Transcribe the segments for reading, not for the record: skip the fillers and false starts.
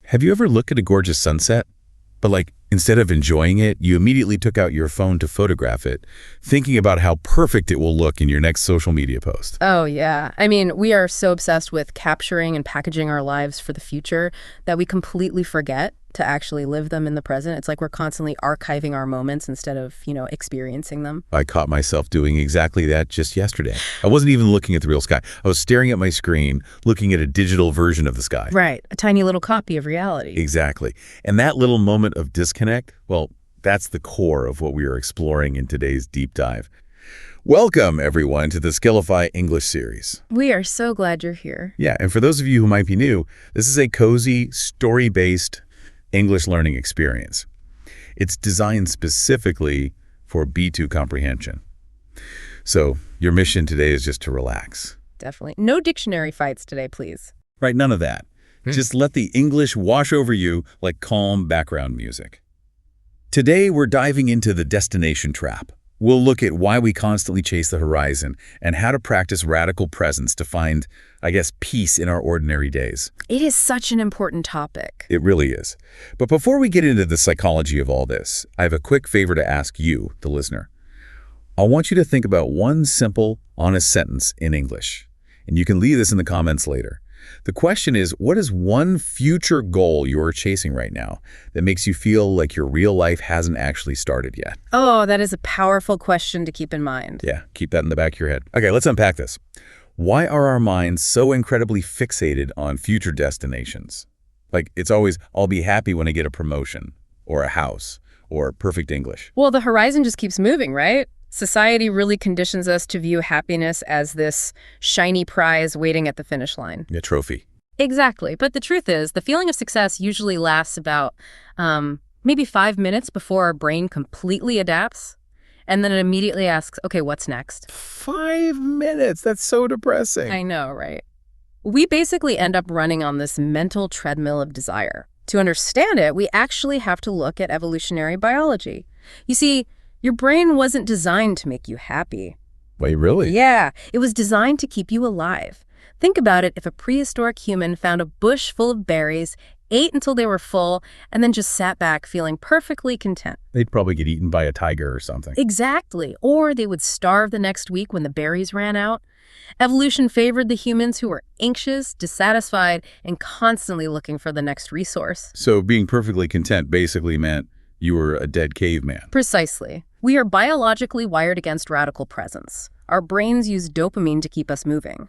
Have you ever looked at a gorgeous sunset, but instead of enjoying it, you immediately took out your phone to photograph it, thinking about how perfect it will look in your next social media post? Oh, yeah. I mean, we are so obsessed with capturing and packaging our lives for the future that we completely forget to actually live them in the present. It's like we're constantly archiving our moments instead of, experiencing them. I caught myself doing exactly that just yesterday. I wasn't even looking at the real sky. I was staring at my screen, looking at a digital version of the sky. Right. A tiny little copy of reality. Exactly. And that little moment of disconnect, well, that's the core of what we are exploring in today's deep dive. Welcome, everyone, to the Skillify English series. We are so glad you're here. Yeah, and for those of you who might be new, this is a cozy, story-based English learning experience. It's designed specifically for B2 comprehension. So your mission today is just to relax. Definitely. No dictionary fights today, please. Right, none of that. Just let the English wash over you like calm background music. Today, we're diving into the destination trap. We'll look at why we constantly chase the horizon and how to practice radical presence to find, peace in our ordinary days. It is such an important topic. It really is. But before we get into the psychology of all this, I have a quick favor to ask you, the listener. I want you to think about one simple, honest sentence in English. And you can leave this in the comments later. The question is, what is one future goal you're chasing right now that makes you feel like your real life hasn't actually started yet? Oh, that is a powerful question to keep in mind. Yeah, keep that in the back of your head. Okay, let's unpack this. Why are our minds so incredibly fixated on future destinations? It's always, I'll be happy when I get a promotion, or a house, or perfect English. Well, the horizon just keeps moving, right? Society really conditions us to view happiness as this shiny prize waiting at the finish line. A trophy. Exactly. But the truth is, the feeling of success usually lasts about maybe 5 minutes before our brain completely adapts. And then it immediately asks, okay, what's next? 5 minutes? That's so depressing. I know, right? We basically end up running on this mental treadmill of desire. To understand it, we actually have to look at evolutionary biology. You see, your brain wasn't designed to make you happy. Wait, really? Yeah, it was designed to keep you alive. Think about it if a prehistoric human found a bush full of berries, ate until they were full, and then just sat back feeling perfectly content. They'd probably get eaten by a tiger or something. Exactly. Or they would starve the next week when the berries ran out. Evolution favored the humans who were anxious, dissatisfied, and constantly looking for the next resource. So being perfectly content basically meant you were a dead caveman. Precisely. We are biologically wired against radical presence. Our brains use dopamine to keep us moving.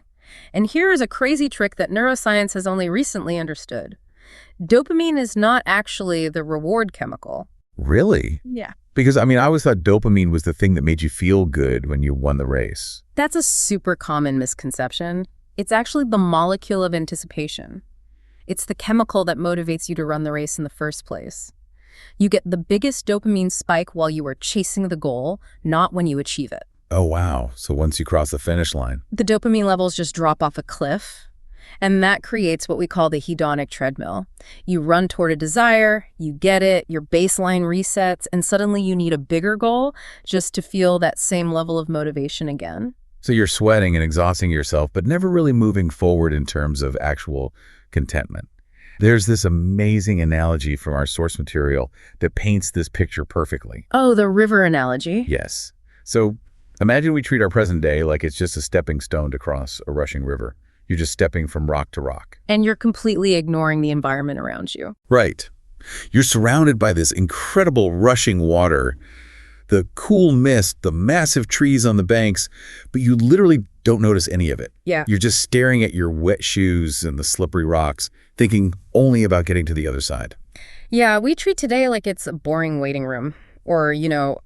And here is a crazy trick that neuroscience has only recently understood. Dopamine is not actually the reward chemical. Really? Yeah. Because, I always thought dopamine was the thing that made you feel good when you won the race. That's a super common misconception. It's actually the molecule of anticipation. It's the chemical that motivates you to run the race in the first place. You get the biggest dopamine spike while you are chasing the goal, not when you achieve it. Oh, wow. So once you cross the finish line. The dopamine levels just drop off a cliff, and that creates what we call the hedonic treadmill. You run toward a desire, you get it, your baseline resets, and suddenly you need a bigger goal just to feel that same level of motivation again. So you're sweating and exhausting yourself, but never really moving forward in terms of actual contentment. There's this amazing analogy from our source material that paints this picture perfectly. Oh, the river analogy? Yes. So imagine we treat our present day like it's just a stepping stone to cross a rushing river. You're just stepping from rock to rock. And you're completely ignoring the environment around you. Right. You're surrounded by this incredible rushing water, the cool mist, the massive trees on the banks, but you literally don't notice any of it. Yeah. You're just staring at your wet shoes and the slippery rocks, thinking only about getting to the other side. Yeah, we treat today like it's a boring waiting room or,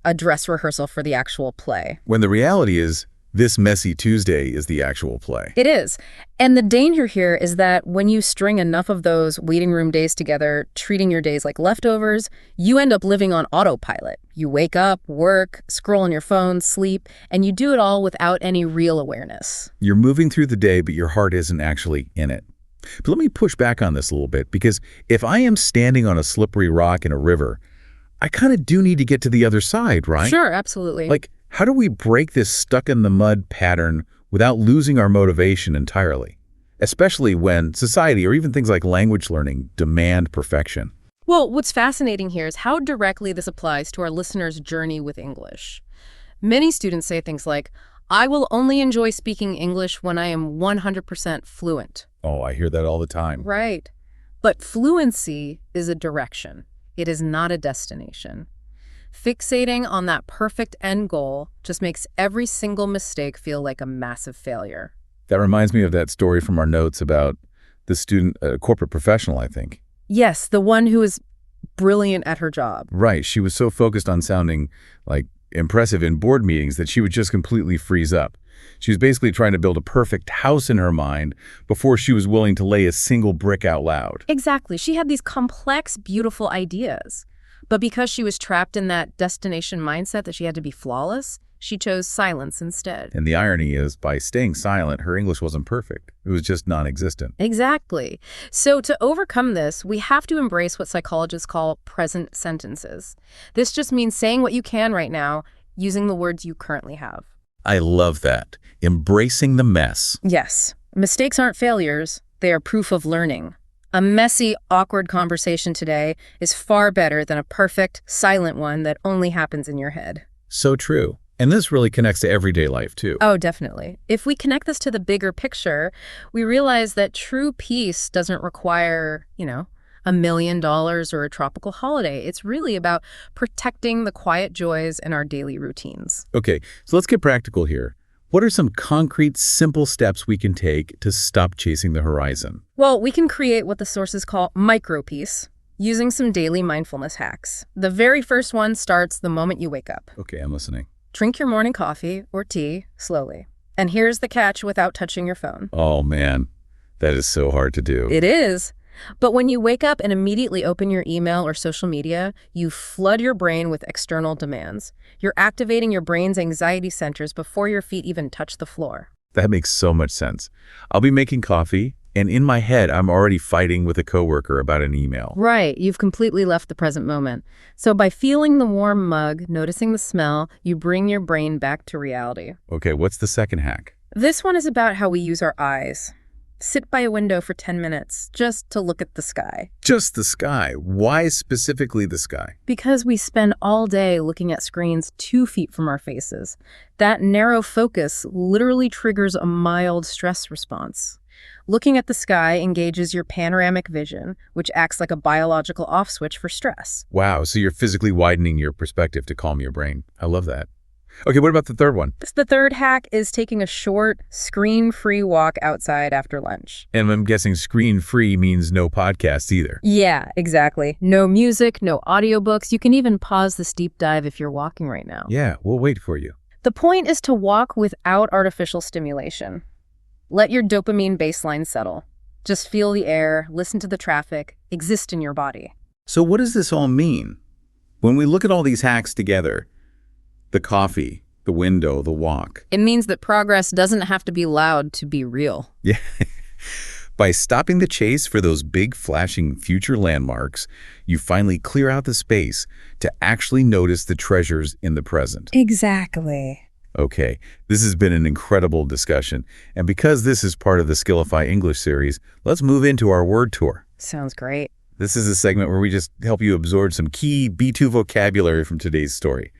a dress rehearsal for the actual play. When the reality is, this messy Tuesday is the actual play. It is. And the danger here is that when you string enough of those waiting room days together, treating your days like leftovers, you end up living on autopilot. You wake up, work, scroll on your phone, sleep, and you do it all without any real awareness. You're moving through the day, but your heart isn't actually in it. But let me push back on this a little bit, because if I am standing on a slippery rock in a river, I kind of do need to get to the other side, right? Sure, absolutely. How do we break this stuck-in-the-mud pattern without losing our motivation entirely? especially when society or even things like language learning demand perfection. Well, what's fascinating here is how directly this applies to our listeners' journey with English. Many students say things like, I will only enjoy speaking English when I am 100% fluent. Oh, I hear that all the time. Right. But fluency is a direction. It is not a destination. Fixating on that perfect end goal just makes every single mistake feel like a massive failure. That reminds me of that story from our notes about the student, a corporate professional, I think. Yes, the one who is brilliant at her job. Right. She was so focused on sounding like impressive in board meetings that she would just completely freeze up. She was basically trying to build a perfect house in her mind before she was willing to lay a single brick out loud. Exactly. She had these complex, beautiful ideas. But because she was trapped in that destination mindset that she had to be flawless, she chose silence instead. And the irony is, by staying silent, her English wasn't perfect. It was just non-existent. Exactly. So to overcome this, we have to embrace what psychologists call present sentences. This just means saying what you can right now, using the words you currently have. I love that. Embracing the mess. Yes. Mistakes aren't failures. They are proof of learning. A messy, awkward conversation today is far better than a perfect, silent one that only happens in your head. So true. And this really connects to everyday life, too. Oh, definitely. If we connect this to the bigger picture, we realize that true peace doesn't require, $1 million or a tropical holiday. It's really about protecting the quiet joys in our daily routines. Okay, so let's get practical here. What are some concrete, simple steps we can take to stop chasing the horizon? Well, we can create what the sources call micro-peace using some daily mindfulness hacks. The very first one starts the moment you wake up. Okay, I'm listening. Drink your morning coffee or tea slowly. And here's the catch without touching your phone. Oh, man, that is so hard to do. It is. But when you wake up and immediately open your email or social media, you flood your brain with external demands. You're activating your brain's anxiety centers before your feet even touch the floor. That makes so much sense. I'll be making coffee, and in my head, I'm already fighting with a coworker about an email. Right. You've completely left the present moment. So by feeling the warm mug, noticing the smell, you bring your brain back to reality. Okay, what's the second hack? This one is about how we use our eyes. Sit by a window for 10 minutes just to look at the sky. Just the sky. Why specifically the sky? Because we spend all day looking at screens 2 feet from our faces. That narrow focus literally triggers a mild stress response. Looking at the sky engages your panoramic vision, which acts like a biological off switch for stress. Wow, so you're physically widening your perspective to calm your brain. I love that. Okay, what about the third one? The third hack is taking a short, screen-free walk outside after lunch. And I'm guessing screen-free means no podcasts either. Yeah, exactly. No music, no audiobooks. You can even pause this deep dive if you're walking right now. Yeah, we'll wait for you. The point is to walk without artificial stimulation. Let your dopamine baseline settle. Just feel the air, listen to the traffic, exist in your body. So what does this all mean? When we look at all these hacks together, the coffee, the window, the walk. It means that progress doesn't have to be loud to be real. Yeah. By stopping the chase for those big flashing future landmarks, you finally clear out the space to actually notice the treasures in the present. Exactly. Okay, this has been an incredible discussion. And because this is part of the Skillify English series, let's move into our word tour. Sounds great. This is a segment where we just help you absorb some key B2 vocabulary from today's story.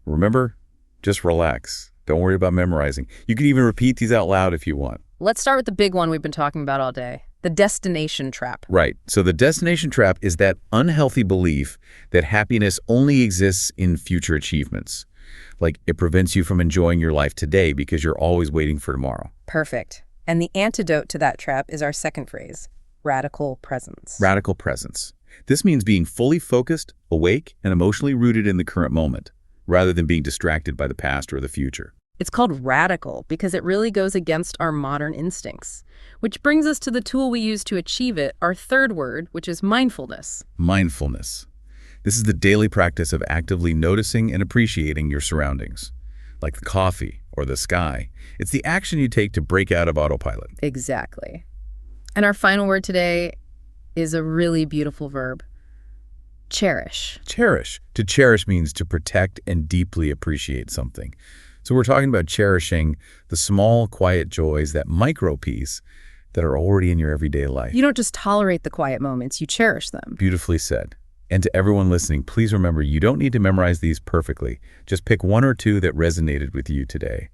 Remember, just relax. Don't worry about memorizing. You can even repeat these out loud if you want. Let's start with the big one we've been talking about all day, the destination trap. Right. So the destination trap is that unhealthy belief that happiness only exists in future achievements. Like it prevents you from enjoying your life today because you're always waiting for tomorrow. Perfect. And the antidote to that trap is our second phrase, radical presence. Radical presence. This means being fully focused, awake, and emotionally rooted in the current moment, rather than being distracted by the past or the future. It's called radical because it really goes against our modern instincts, which brings us to the tool we use to achieve it, our third word, which is mindfulness. Mindfulness. This is the daily practice of actively noticing and appreciating your surroundings, like the coffee or the sky. It's the action you take to break out of autopilot. Exactly. And our final word today is a really beautiful verb. Cherish. Cherish. To cherish means to protect and deeply appreciate something. So we're talking about cherishing the small, quiet joys, that micro peace, that are already in your everyday life. You don't just tolerate the quiet moments, you cherish them. Beautifully said. And to everyone listening, please remember you don't need to memorize these perfectly. Just pick one or two that resonated with you today.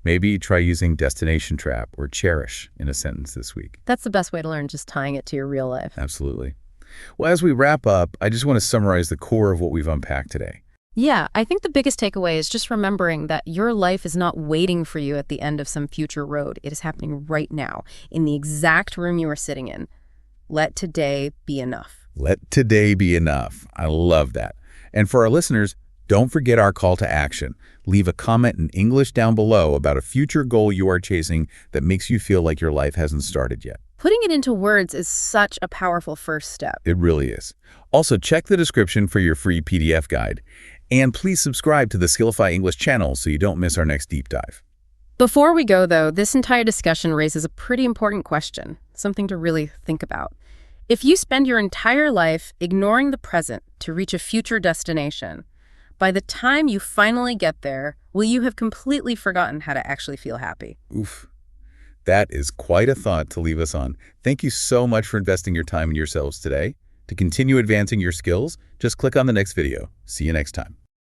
Maybe try using destination trap or cherish in a sentence this week. That's the best way to learn, just tying it to your real life. Absolutely. Well, as we wrap up, I just want to summarize the core of what we've unpacked today. Yeah, I think the biggest takeaway is just remembering that your life is not waiting for you at the end of some future road. It is happening right now, in the exact room you are sitting in. Let today be enough. Let today be enough. I love that. And for our listeners, don't forget our call to action. Leave a comment in English down below about a future goal you are chasing that makes you feel like your life hasn't started yet. Putting it into words is such a powerful first step. It really is. Also, check the description for your free PDF guide. And please subscribe to the Skillify English channel so you don't miss our next deep dive. Before we go, though, this entire discussion raises a pretty important question, something to really think about. If you spend your entire life ignoring the present to reach a future destination, by the time you finally get there, will you have completely forgotten how to actually feel happy? Oof. That is quite a thought to leave us on. Thank you so much for investing your time in yourselves today. To continue advancing your skills, just click on the next video. See you next time.